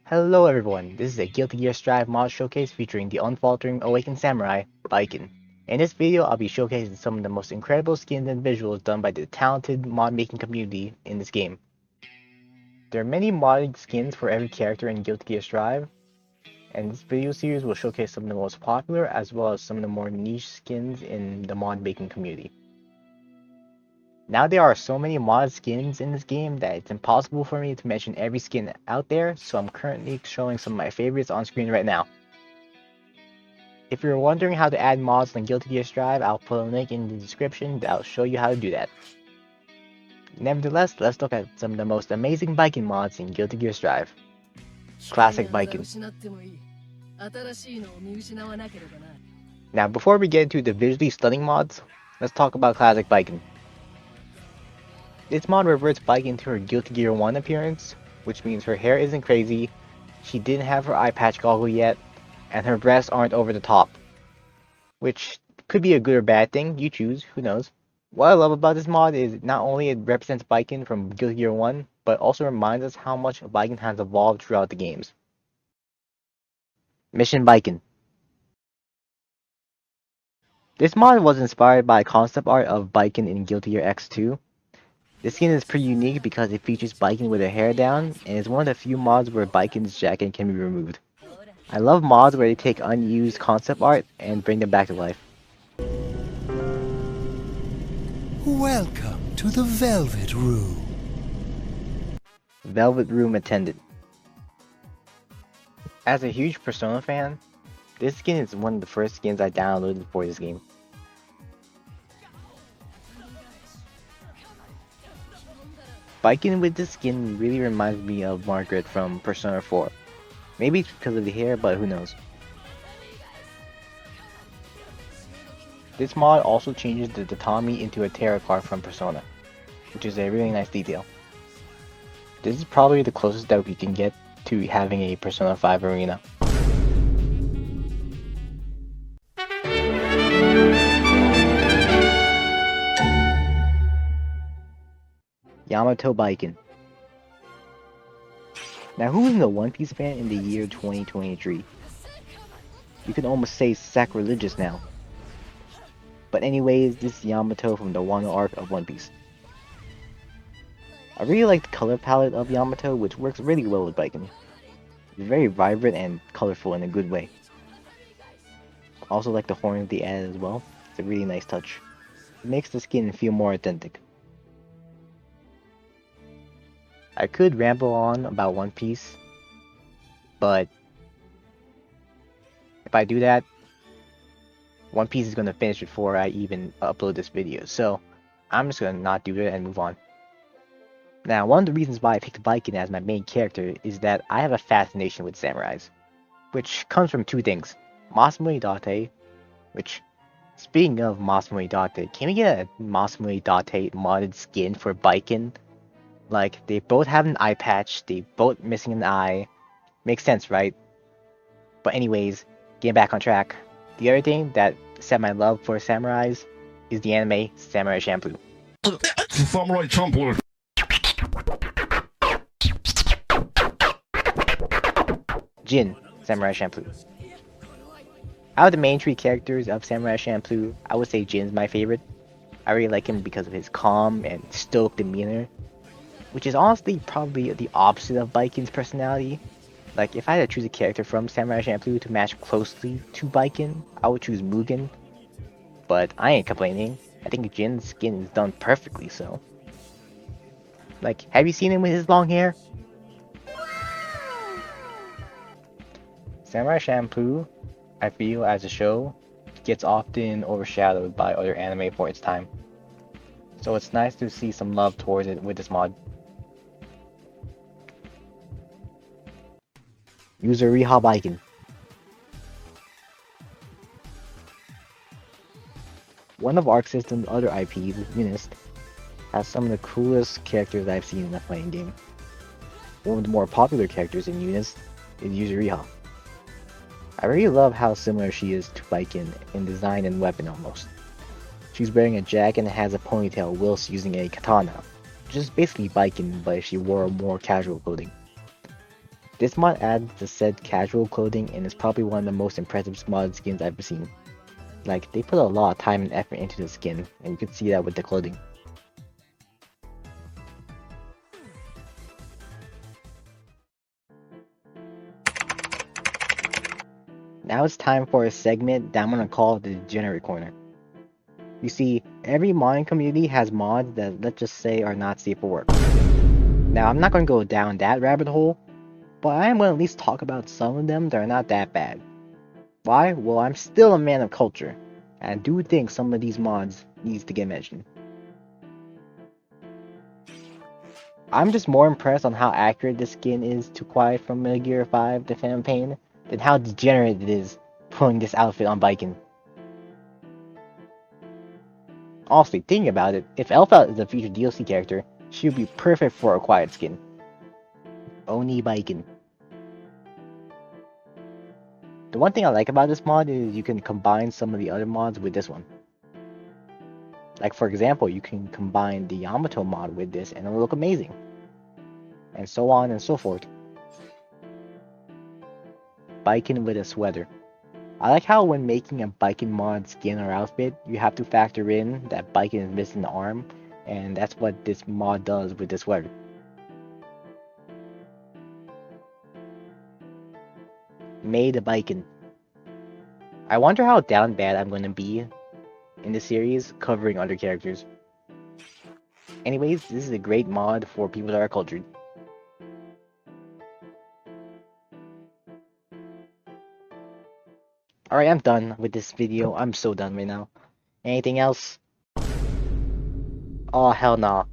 Hello everyone, this is a Guilty Gear Strive mod showcase featuring the unfaltering awakened samurai, Baiken. In this video, I'll be showcasing some of the most incredible skins and visuals done by the talented mod making community in this game. There are many modded skins for every character in Guilty Gear Strive, and this video series will showcase some of the most popular as well as some of the more niche skins in the mod making community. Now there are so many mod skins in this game that it's impossible for me to mention every skin out there, so I'm currently showing some of my favorites on screen right now. If you're wondering how to add mods on Guilty Gear Strive, I'll put a link in the description that'll show you how to do that. Nevertheless, let's look at some of the most amazing Baiken mods in Guilty Gear Strive. Classic Baiken. Now before we get into the visually stunning mods, let's talk about Classic Baiken. This mod reverts Baiken to her Guilty Gear 1 appearance, which means her hair isn't crazy, she didn't have her eye patch goggle yet, and her breasts aren't over the top. Which could be a good or bad thing, you choose, who knows. What I love about this mod is not only it represents Baiken from Guilty Gear 1, but also reminds us how much Baiken has evolved throughout the games. Mission Baiken. This mod was inspired by concept art of Baiken in Guilty Gear X2. This skin is pretty unique because it features Baiken with her hair down, and is one of the few mods where Baiken's jacket can be removed. I love mods where they take unused concept art and bring them back to life. Welcome to the Velvet Room. Velvet Room Attendant. As a huge Persona fan, this skin is one of the first skins I downloaded for this game. Baiken with this skin really reminds me of Margaret from Persona 4. Maybe it's because of the hair, but who knows. This mod also changes the tatami into a tarot card from Persona, which is a really nice detail. This is probably the closest that we can get to having a Persona 5 arena. Yamato Baiken. Now who isn't a One Piece fan in the year 2023? You can almost say sacrilegious now. But anyways, this is Yamato from the Wano arc of One Piece. I really like the color palette of Yamato, which works really well with Baiken. It's very vibrant and colorful in a good way. I also like the horns they added as well. It's a really nice touch. It makes the skin feel more authentic. I could ramble on about One Piece, but if I do that, One Piece is going to finish before I even upload this video, so I'm just going to not do it and move on. Now, one of the reasons why I picked Baiken as my main character is that I have a fascination with samurais, which comes from two things. Masamune Date, which, speaking of Masamune Date, can we get a Masamune Date modded skin for Baiken? Like, they both have an eye patch, they both missing an eye. Makes sense, right? But anyways, getting back on track. The other thing that set my love for samurais is the anime Samurai Champloo. Samurai Champloo. Jin, Samurai Champloo. Out of the main three characters of Samurai Champloo, I would say Jin's my favorite. I really like him because of his calm and stoic demeanor, which is honestly probably the opposite of Baiken's personality. Like, if I had to choose a character from Samurai Champloo to match closely to Baiken, I would choose Mugen. But I ain't complaining. I think Jin's skin is done perfectly so. Like, have you seen him with his long hair? Samurai Champloo, I feel as a show, gets often overshadowed by other anime for its time. So it's nice to see some love towards it with this mod. Yuzuriha Baiken. One of Arc System's other IPs, Unist, has some of the coolest characters I've seen in a fighting game. One of the more popular characters in Unist is Yuzuriha. I really love how similar she is to Baiken in design and weapon almost. She's wearing a jacket and has a ponytail whilst using a katana, which is basically Baiken but she wore more casual clothing. This mod adds the said casual clothing and is probably one of the most impressive modded skins I've ever seen. Like, they put a lot of time and effort into the skin, and you can see that with the clothing. Now it's time for a segment that I'm gonna call the Degenerate Corner. You see, every modding community has mods that, let's just say, are not safe for work. Now, I'm not gonna go down that rabbit hole, but I am gonna at least talk about some of them that are not that bad. Why? Well, I'm still a man of culture, and I do think some of these mods needs to get mentioned. I'm just more impressed on how accurate this skin is to Quiet from Metal Gear 5 The Phantom Pain than how degenerate it is putting this outfit on Baiken. Honestly, thinking about it, if Elfa is a future DLC character, she would be perfect for a Quiet skin. Oni Baiken. The one thing I like about this mod is you can combine some of the other mods with this one. Like, for example, you can combine the Yamato mod with this and it'll look amazing. And so on and so forth. Baiken with a sweater. I like how when making a Baiken mod skin or outfit, you have to factor in that Baiken is missing the arm, and that's what this mod does with this sweater. Maid Baiken. I wonder how down bad I'm gonna be in the series covering other characters. Anyways, this is a great mod for people that are cultured. Alright, I'm done with this video. I'm so done right now. Anything else? Oh, hell nah.